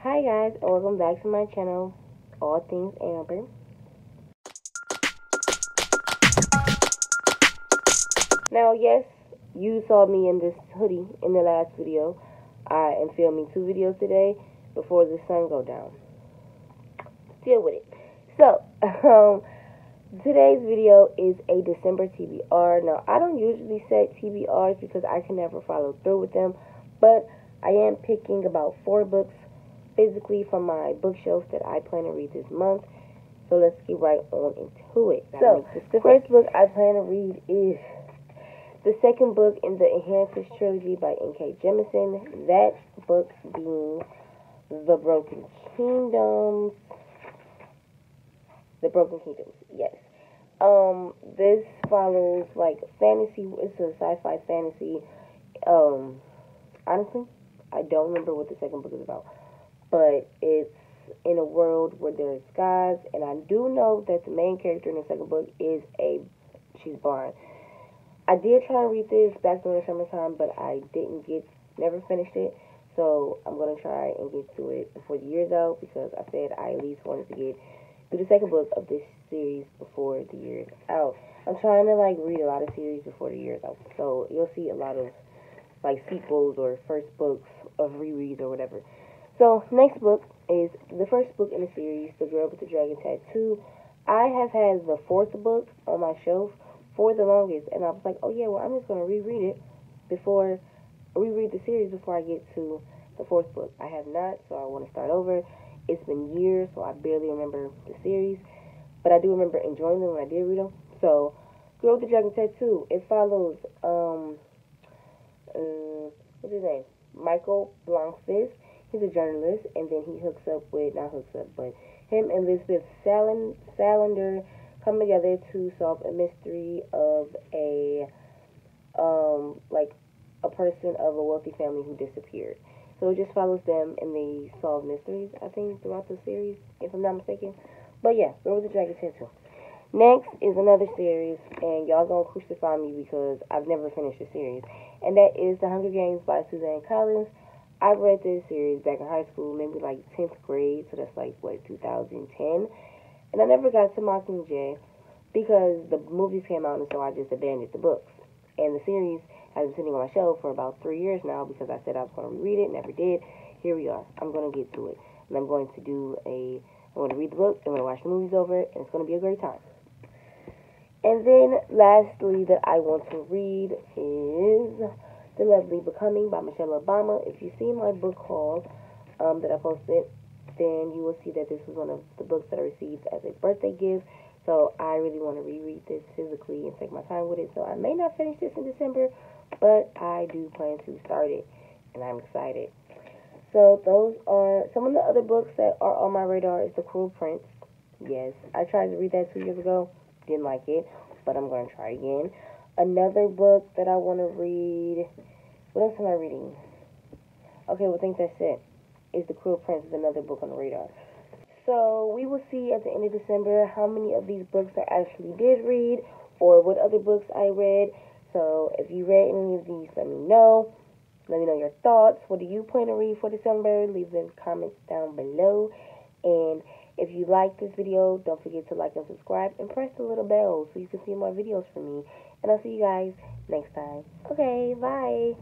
Hi guys, and welcome back to my channel, All Things Amber. Now, yes, you saw me in this hoodie in the last video. I am filming 2 videos today before the sun go down. Deal with it. So, today's video is a December TBR. Now, I don't usually set TBRs because I can never follow through with them, but I am picking about 4 books physically from my bookshelf that I plan to read this month. So let's get right on into it. So the first book I plan to read is the second book in the Inheritance trilogy by N.K. Jemisin. That book being The Broken Kingdoms. The Broken Kingdoms, yes. This follows like fantasy. It's a sci-fi fantasy. Honestly, I don't remember what the second book is about, but it's in a world where there's gods, and I do know that the main character in the second book she's blind. I did try and read this back during the summertime, but I never finished it, so I'm going to try and get to it before the year's out, because I said I at least wanted to get through the second book of this series before the year's out. I'm trying to, read a lot of series before the year's out, so you'll see a lot of, sequels or first books of rereads or whatever. So, next book is the first book in the series, The Girl with the Dragon Tattoo. I have had the 4th book on my shelf for the longest, and I was like, oh yeah, well, I'm just going to reread the series before I get to the 4th book. I have not, so I want to start over. It's been years, so I barely remember the series, but I do remember enjoying them when I did read them. So, Girl with the Dragon Tattoo, it follows, what's his name? Michael Blankfist. He's a journalist, and then he him and Elizabeth Salander come together to solve a mystery of a person of a wealthy family who disappeared. So it just follows them, and they solve mysteries, I think, throughout the series, if I'm not mistaken. But yeah, Girl with the Dragon Tattoo. Next is another series, and y'all gonna crucify me because I've never finished the series, and that is The Hunger Games by Suzanne Collins. I read this series back in high school, maybe 10th grade, so that's 2010, and I never got to Mockingjay because the movies came out, and so I just abandoned the books. And the series has been sitting on my shelf for about 3 years now because I said I was going to read it, never did. Here we are. I'm going to get to it, and I'm going to read the book, I'm going to watch the movies over it, and it's going to be a great time. And then, lastly, that I want to read is The Lovely Becoming by Michelle Obama. If you see my book haul that I posted, then you will see that this was one of the books that I received as a birthday gift. So I really want to reread this physically and take my time with it. So I may not finish this in December, but I do plan to start it, and I'm excited. So those are some of the other books that are on my radar. Is The Cruel Prince. Yes, I tried to read that 2 years ago. Didn't like it, but I'm going to try again. Another book that I want to read. What else am I reading? Okay, well, I think that's it. Is The Cruel Prince is another book on the radar. So we will see at the end of December how many of these books I actually did read, or what other books I read. So if you read any of these, let me know. Let me know your thoughts. What do you plan to read for December? Leave the comments down below. And if you like this video, don't forget to like and subscribe, and press the little bell so you can see more videos from me. And I'll see you guys next time. Okay, bye.